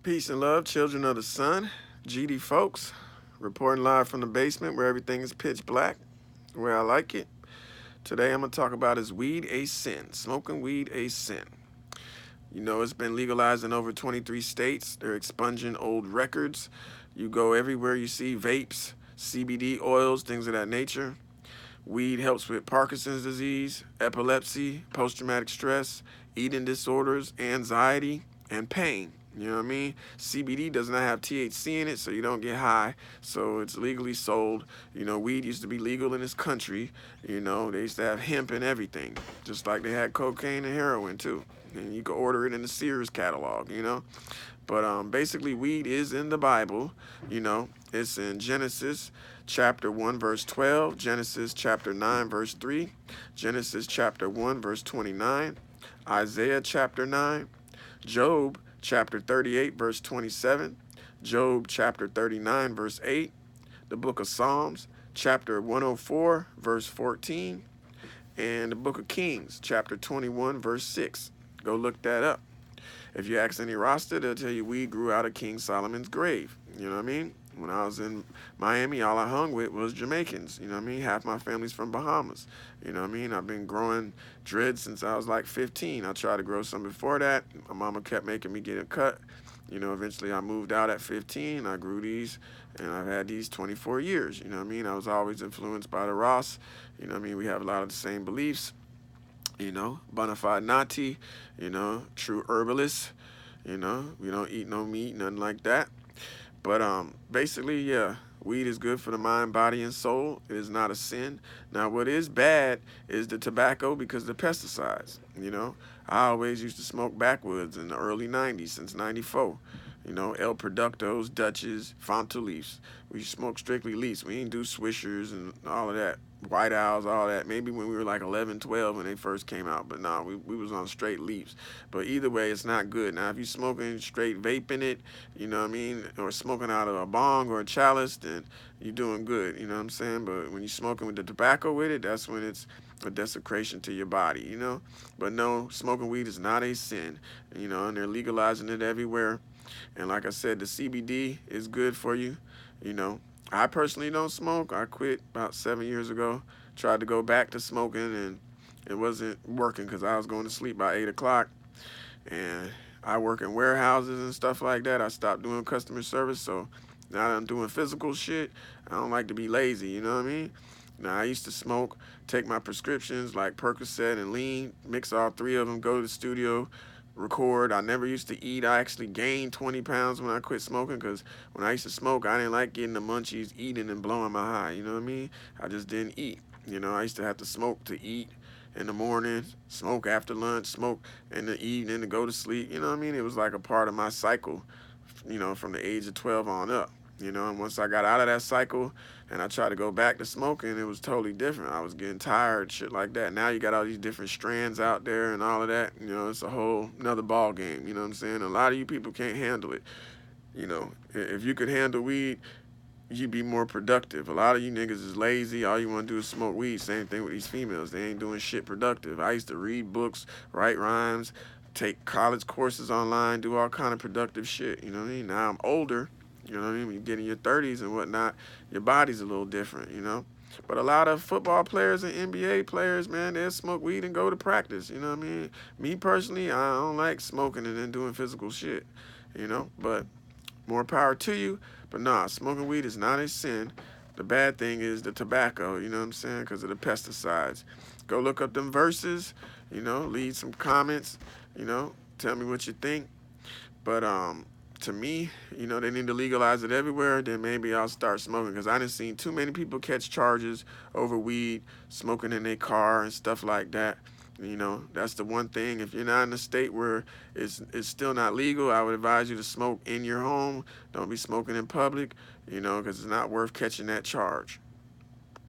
Peace and love, children of the sun, GD folks, reporting live from the basement where everything is pitch black, where I like it. Today I'm going to talk about is weed a sin? Smoking weed a sin? You know, it's been legalized in over 23 states. They're expunging old records. You go everywhere you see vapes, CBD oils, things of that nature. Weed helps with Parkinson's disease, epilepsy, post-traumatic stress, eating disorders, anxiety, and pain. You know what I mean? CBD does not have THC in it, so you don't get high. So it's legally sold. You know, weed used to be legal in this country. You know, they used to have hemp and everything, just like they had cocaine and heroin too. And you could order it in the Sears catalog, you know? But basically, weed is in the Bible. You know, it's in Genesis chapter 1, verse 12, Genesis chapter 9, verse 3, Genesis chapter 1, verse 29, Isaiah chapter 9, Job chapter 38, verse 27, Job chapter 39, verse 8, the book of Psalms chapter 104, verse 14, and the book of Kings chapter 21, verse 6. Go look that up. If you ask any roster, they'll tell you weed grew out of King Solomon's grave. You know what I mean? When I was in Miami, all I hung with was Jamaicans. You know what I mean? Half my family's from Bahamas. You know what I mean? I've been growing dreads since I was like 15. I tried to grow some before that. My mama kept making me get a cut. You know, eventually I moved out at 15. I grew these, and I've had these 24 years. You know what I mean? I was always influenced by the Ross. You know what I mean? We have a lot of the same beliefs. You know, bona fide nati, you know, true herbalist, you know, we don't eat no meat, nothing like that. But basically, yeah, weed is good for the mind, body, and soul. It is not a sin. Now, what is bad is the tobacco because the pesticides, you know. I always used to smoke backwoods in the early 90s, since 94. You know, El Productos, Dutches, Fanta Leafs. We smoke strictly leaves. We didn't do swishers and all of that. White Owls, all that. Maybe when we were like 11, 12 when they first came out. But nah, we was on straight leaves. But either way, it's not good. Now, if you're smoking straight vaping it, you know what I mean, or smoking out of a bong or a chalice, then you're doing good. You know what I'm saying? But when you're smoking with the tobacco with it, that's when it's a desecration to your body, you know? But no, smoking weed is not a sin, you know, and they're legalizing it everywhere. And like I said, the CBD is good for you. You know, I personally don't smoke. I quit about 7 years ago. Tried to go back to smoking, and it wasn't working because I was going to sleep by 8 o'clock. And I work in warehouses and stuff like that. I stopped doing customer service. So now that I'm doing physical shit, I don't like to be lazy. You know what I mean? Now, I used to smoke, take my prescriptions like Percocet and lean, mix all three of them, go to the studio, record. I never used to eat. I actually gained 20 pounds when I quit smoking because when I used to smoke, I didn't like getting the munchies, eating and blowing my high. You know what I mean? I just didn't eat. You know, I used to have to smoke to eat in the morning, smoke after lunch, smoke in the evening to go to sleep. You know what I mean? It was like a part of my cycle, you know, from the age of 12 on up. You know, and once I got out of that cycle and I tried to go back to smoking, it was totally different. I was getting tired, shit like that. Now you got all these different strands out there and all of that. You know, it's a whole another ball game. You know what I'm saying? A lot of you people can't handle it. You know, if you could handle weed, you'd be more productive. A lot of you niggas is lazy. All you want to do is smoke weed. Same thing with these females. They ain't doing shit productive. I used to read books, write rhymes, take college courses online, do all kind of productive shit. You know what I mean? Now I'm older. You know what I mean? When you get in your 30s and whatnot, your body's a little different, you know? But a lot of football players and NBA players, man, they'll smoke weed and go to practice. You know what I mean? Me personally, I don't like smoking and then doing physical shit, you know? But more power to you. But nah, smoking weed is not a sin. The bad thing is the tobacco, you know what I'm saying? Because of the pesticides. Go look up them verses, you know, leave some comments, you know, tell me what you think. But to me, you know, they need to legalize it everywhere. Then maybe I'll start smoking because I done seen too many people catch charges over weed, smoking in their car and stuff like that. You know, that's the one thing. If you're not in a state where it's still not legal, I would advise you to smoke in your home. Don't be smoking in public, you know, because it's not worth catching that charge.